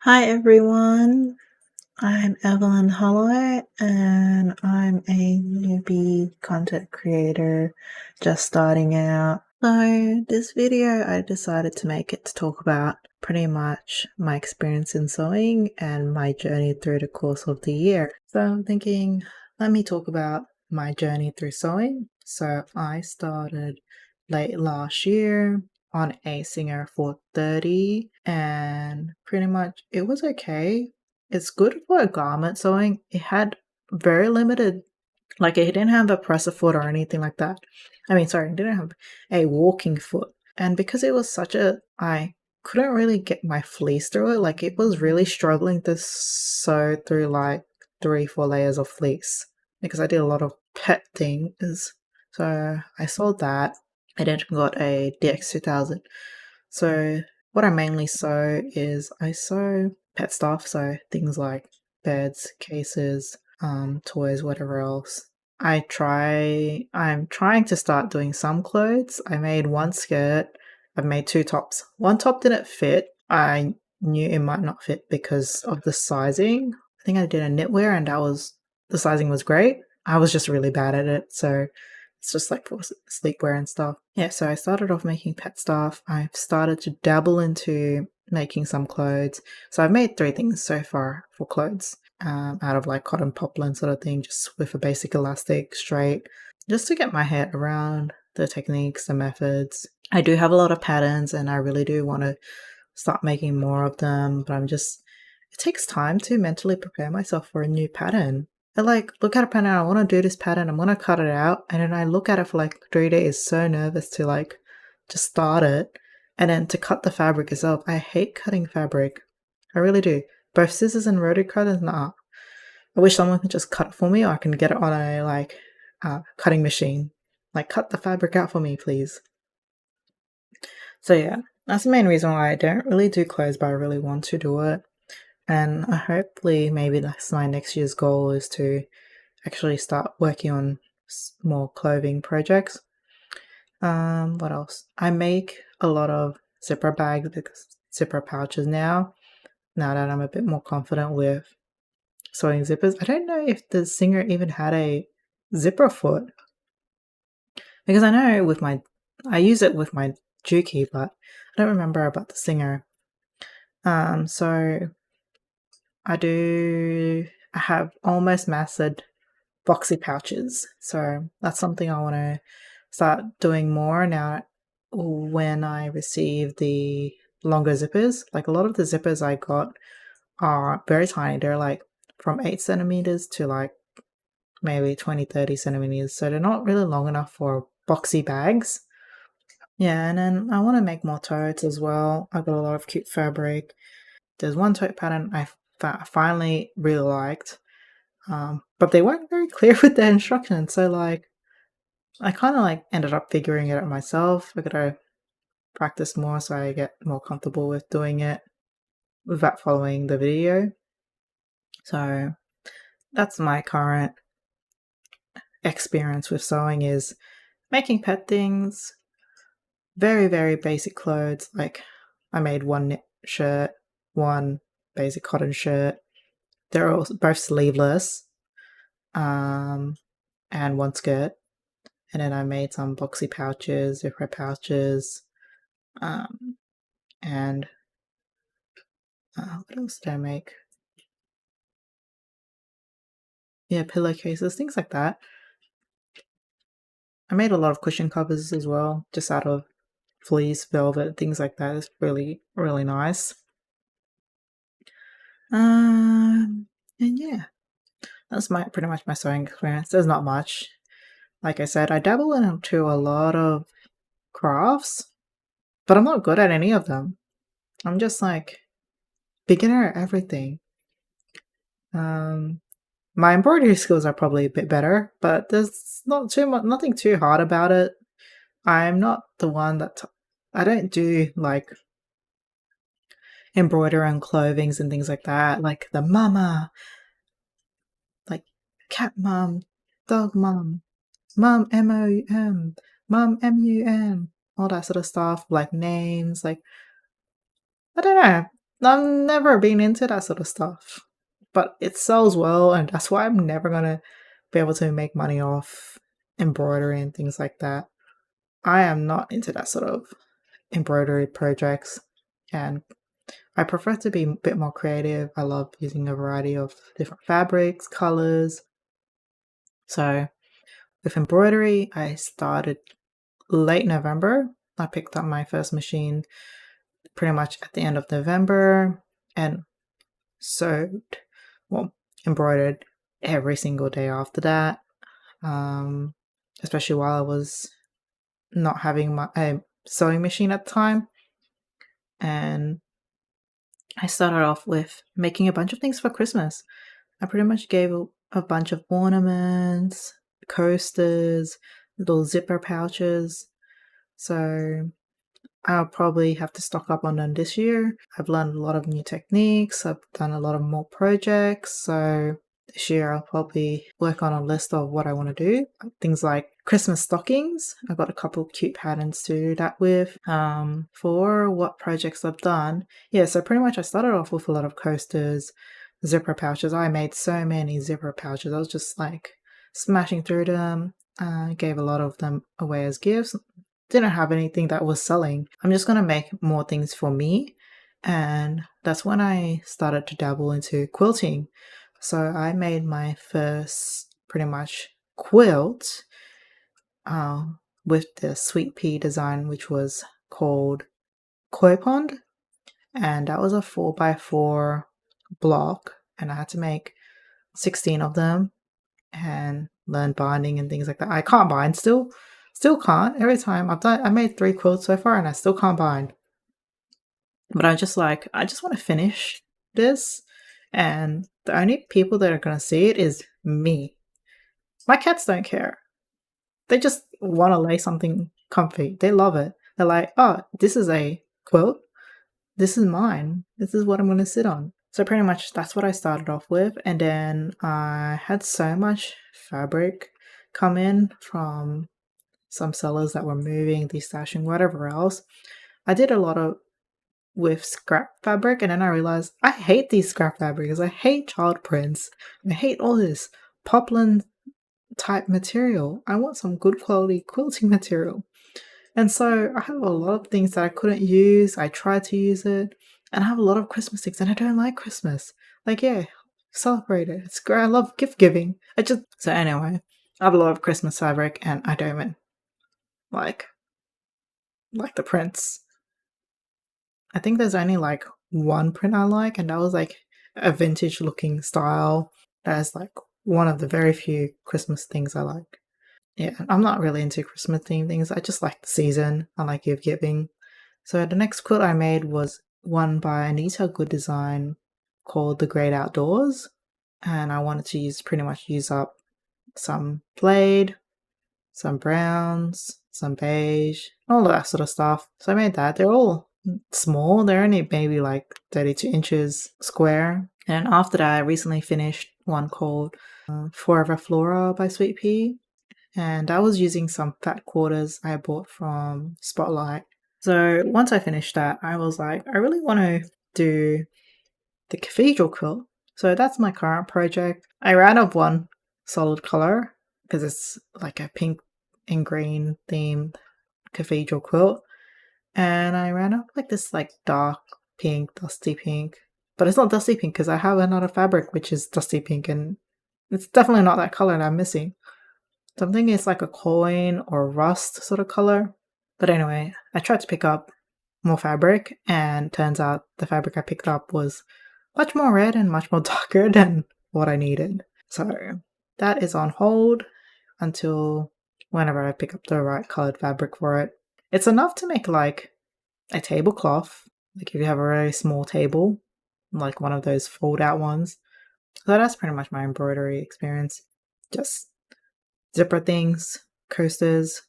Hi everyone, I'm Evelyne Hallow and I'm a newbie content creator just starting out. So this video I decided to make it to talk about pretty much my experience in sewing and my journey through the course of the year. So I'm thinking, let me talk about my journey through sewing. So I started late last year on a Singer 430 and pretty much it was okay. It's good for a garment sewing. It had very limited, like it didn't have a presser foot or anything like that. Sorry, it didn't have a walking foot. And because it was I couldn't really get my fleece through it. Like it was really struggling to sew through like 3-4 layers of fleece because I did a lot of pet things. So I sold that. I then got a DX2000. So what I mainly sew is I sew pet stuff, so things like beds, cases, toys, whatever else. I'm trying to start doing some clothes. I made one skirt. I've made 2 tops. One top didn't fit. I knew it might not fit because of the sizing. I think I did a knitwear and the sizing was great. I was just really bad at it, so it's just like for sleepwear and stuff. Yeah, so I started off making pet stuff. I've started to dabble into making some clothes. So I've made 3 things so far for clothes, out of like cotton poplin sort of thing, just with a basic elastic straight, just to get my head around the techniques, the methods. I do have a lot of patterns and I really do want to start making more of them, but it takes time to mentally prepare myself for a new pattern. I like look at a pattern, I want to do this pattern, I'm gonna cut it out, and then I look at it for like 3 days, so nervous to like just start it, and then to cut the fabric itself. I hate cutting fabric. I really do. Both scissors and rotary cutters, nah. I wish someone could just cut it for me, or I can get it on a cutting machine. Like cut the fabric out for me, please. So yeah, that's the main reason why I don't really do clothes, but I really want to do it. And hopefully, maybe that's my next year's goal, is to actually start working on more clothing projects. What else? I make a lot of zipper bags, zipper pouches now that I'm a bit more confident with sewing zippers. I don't know if the Singer even had a zipper foot, because I know I use it with my Juki, but I don't remember about the Singer. So I have almost mastered boxy pouches. So that's something I want to start doing more now when I receive the longer zippers. Like a lot of the zippers I got are very tiny. They're like from 8 centimeters to like maybe 20-30 centimeters. So they're not really long enough for boxy bags. Yeah, and then I want to make more totes as well. I've got a lot of cute fabric. There's one tote pattern I finally really liked. But they weren't very clear with their instructions, so like I kind of like ended up figuring it out myself. I gotta practice more so I get more comfortable with doing it without following the video. So that's my current experience with sewing, is making pet things, very, very basic clothes. Like I made one knit shirt, one basic cotton shirt. They're all both sleeveless, and one skirt. And then I made some boxy pouches, zipper pouches, and what else did I make? Yeah, pillowcases, things like that. I made a lot of cushion covers as well, just out of fleece, velvet, things like that. It's really, really nice. And yeah, that's pretty much my sewing experience. There's not much. Like I said, I dabble into a lot of crafts, but I'm not good at any of them. I'm just like beginner at everything. My embroidery skills are probably a bit better, but there's nothing too hard about it. I'm not the one I don't do like embroidery on clothings and things like that, like the mama, like cat mum, dog mum, mum MOUM, mum MUM, all that sort of stuff, like names, like I don't know. I've never been into that sort of stuff, but it sells well, and that's why I'm never gonna be able to make money off embroidery and things like that. I am not into that sort of embroidery projects, and I prefer to be a bit more creative. I love using a variety of different fabrics, colors. So with embroidery, I started late November. I picked up my first machine pretty much at the end of November and sewed, well, embroidered every single day after that. Especially while I was not having my sewing machine at the time. And I started off with making a bunch of things for Christmas. I pretty much gave a bunch of ornaments, coasters, little zipper pouches. So I'll probably have to stock up on them this year. I've learned a lot of new techniques. I've done a lot of more projects. So this year I'll probably work on a list of what I want to do. Things like Christmas stockings. I've got a couple of cute patterns to do that with. For what projects I've done. Yeah, so pretty much I started off with a lot of coasters, zipper pouches. I made so many zipper pouches. I was just like smashing through them. Gave a lot of them away as gifts. Didn't have anything that was selling. I'm just gonna make more things for me. And that's when I started to dabble into quilting. So I made my first pretty much quilt with the sweet pea design, which was called Koi Pond. And that was a 4x4 block. And I had to make 16 of them and learn binding and things like that. I can't bind still. Still can't. Every time I made 3 quilts so far and I still can't bind. But I just want to finish this. And the only people that are going to see it is me. My cats don't care. They just want to lay something comfy. They love it. They're like, oh, this is a quilt. This is mine. This is what I'm going to sit on. So pretty much that's what I started off with. And then I had so much fabric come in from some sellers that were moving, destashing, whatever else. I did a lot of with scrap fabric, and then I realized I hate these scrap fabrics. I hate child prints. I hate all this poplin type material. I want some good quality quilting material. And so I have a lot of things that I couldn't use. I tried to use it, and I have a lot of Christmas things, and I don't like Christmas. Like, yeah, celebrate it. It's great. I love gift giving. So anyway, I have a lot of Christmas fabric, and I don't even like the prints. I think there's only like one print I like, and that was like a vintage looking style. That is like one of the very few Christmas things I like. Yeah, I'm not really into Christmas themed things. I just like the season. I like gift giving. So the next quilt I made was one by Anita Good Design called The Great Outdoors. And I wanted to pretty much use up some plaid, some browns, some beige, all of that sort of stuff. So I made that. They're all small. They're only maybe like 32 inches square. And after that, I recently finished one called Forever Flora by Sweet Pea. And I was using some fat quarters I bought from Spotlight. So once I finished that, I was like, I really want to do the cathedral quilt. So that's my current project. I ran out of one solid color because it's like a pink and green themed cathedral quilt. And I ran out like this like dark pink, dusty pink. But it's not dusty pink because I have another fabric which is dusty pink, and it's definitely not that color that I'm missing. So I'm thinking it's like a coin or rust sort of color. But anyway, I tried to pick up more fabric, and turns out the fabric I picked up was much more red and much more darker than what I needed. So that is on hold until whenever I pick up the right colored fabric for it. It's enough to make like a tablecloth, like if you have a very small table, like one of those fold out ones. So that's pretty much my embroidery experience. Just zipper things, coasters,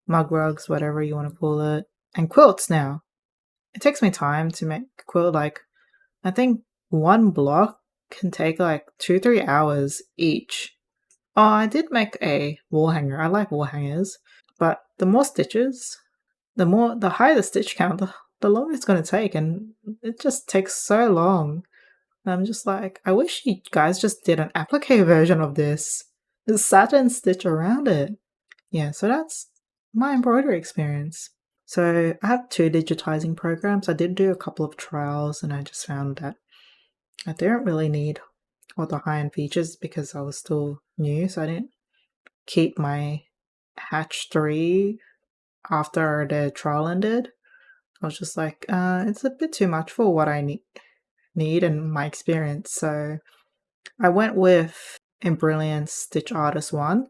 mug rugs, whatever you want to call it, and quilts now. It takes me time to make a quilt. Like, I think one block can take like 2-3 hours each. Oh, I did make a wall hanger. I like wall hangers, but the more stitches, the higher the stitch count, the longer it's going to take, and it just takes so long. And I'm just like, I wish you guys just did an applique version of this. Just satin stitch around it. Yeah, so that's my embroidery experience. So I have 2 digitizing programs. I did do a couple of trials, and I just found that I didn't really need all the high-end features because I was still new, so I didn't keep my Hatch 3 after the trial ended. I was just like, it's a bit too much for what I need and my experience. So I went with Embroidery Stitch Artist 1,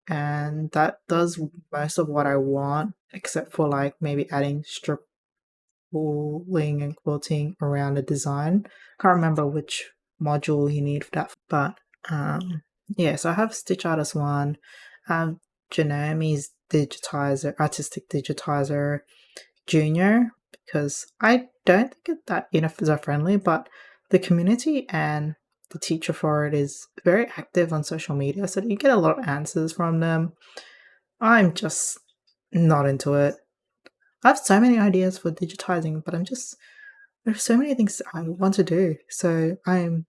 and that does most of what I want, except for like maybe adding strip wooling and quilting around the design. Can't remember which module you need for that, but yeah, so I have Stitch Artist 1, Janome's digitizer, artistic digitizer junior, because I don't think it's that user friendly, but the community and the teacher for it is very active on social media, so you get a lot of answers from them. I'm just not into it. I have so many ideas for digitizing, but there's so many things I want to do. So I'm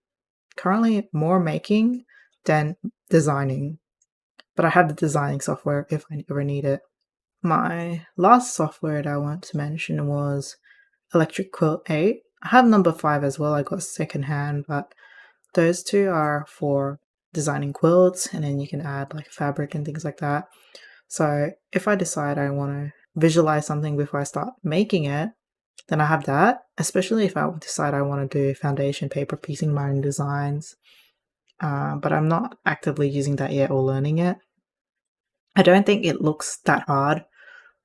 currently more making than designing, but I have the designing software if I ever need it. My last software that I want to mention was Electric Quilt 8. I have number 5 as well. I got secondhand, but those 2 are for designing quilts, and then you can add like fabric and things like that. So if I decide I want to visualize something before I start making it, then I have that, especially if I decide I want to do foundation paper piecing my own designs. But I'm not actively using that yet or learning it. I don't think it looks that hard.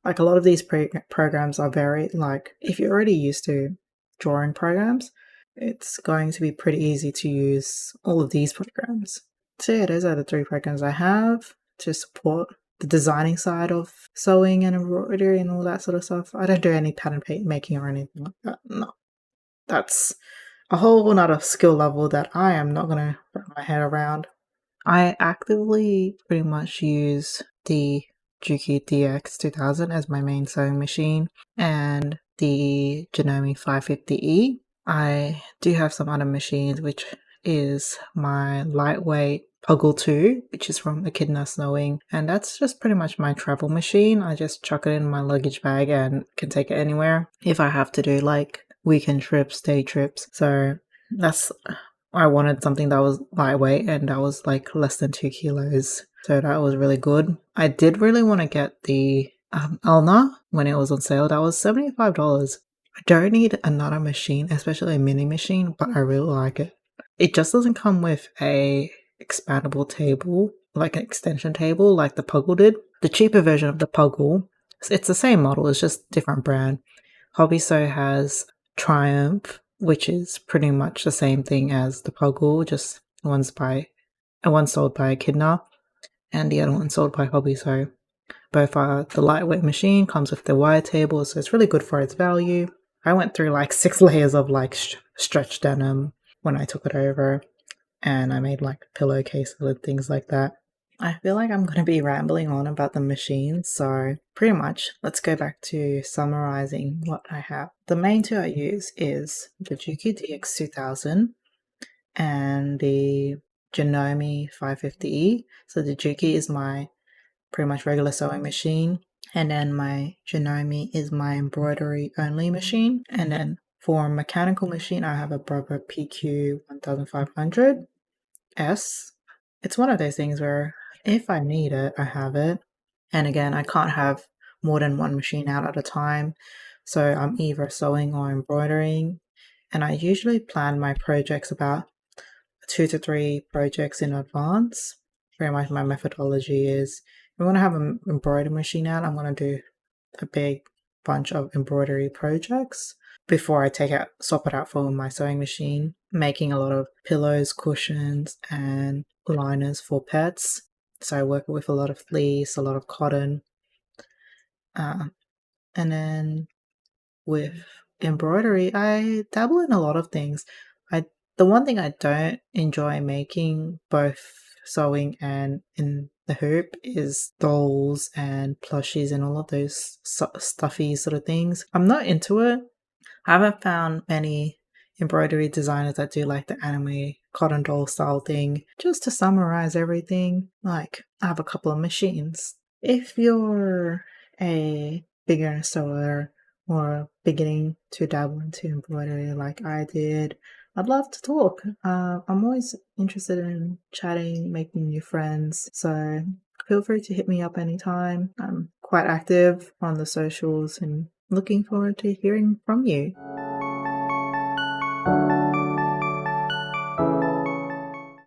Like a lot of these programs are very, like, if you're already used to drawing programs, it's going to be pretty easy to use all of these programs. So yeah, those are the 3 programs I have to support the designing side of sewing and embroidery and all that sort of stuff. I don't do any pattern making or anything like that. No. That's a whole nother skill level that I am not going to wrap my head around. I actively pretty much use the Juki DX2000 as my main sewing machine and the Janome 550E. I do have some other machines, which is my lightweight Puggle 2, which is from Echidna Sewing, and that's just pretty much my travel machine. I just chuck it in my luggage bag and can take it anywhere if I have to do like weekend trips, day trips. So I wanted something that was lightweight and that was like less than 2 kilos. So that was really good. I did really want to get the Elna when it was on sale. That was $75. I don't need another machine, especially a mini machine, but I really like it. It just doesn't come with a expandable table, like an extension table like the Puggle did. The cheaper version of the Puggle, it's the same model, it's just different brand. Hobbysew has Triumph, which is pretty much the same thing as the Puggle, just one's sold by Echidna and the other one sold by Hobbysew. Both are the lightweight machine, comes with the wire table, so it's really good for its value. I went through like 6 layers of like stretch denim when I took it over, and I made like pillowcases and things like that. I feel like I'm going to be rambling on about the machine, so pretty much let's go back to summarizing what I have. The main 2 I use is the Juki DX2000 and the Janome 550E. So the Juki is my pretty much regular sewing machine, and then my Janome is my embroidery only machine, and then for a mechanical machine I have a Brother PQ 1500S. It's one of those things where if I need it, I have it. And again, I can't have more than one machine out at a time. So I'm either sewing or embroidering. And I usually plan my projects about 2 to 3 projects in advance. Very much my methodology is, if I want to have an embroidery machine out, I'm going to do a big bunch of embroidery projects before I swap it out for my sewing machine, making a lot of pillows, cushions, and liners for pets. So I work with a lot of fleece, a lot of cotton. And then with embroidery, I dabble in a lot of things. The one thing I don't enjoy making, both sewing and in the hoop is dolls and plushies and all of those stuffy sort of things. I'm not into it. I haven't found many embroidery designers that do like the anime cotton doll style thing. Just to summarize everything, like I have a couple of machines. If you're a beginner sewer or beginning to dabble into embroidery like I did, I'd love to talk. I'm always interested in chatting, making new friends, so feel free to hit me up anytime. I'm quite active on the socials and looking forward to hearing from you.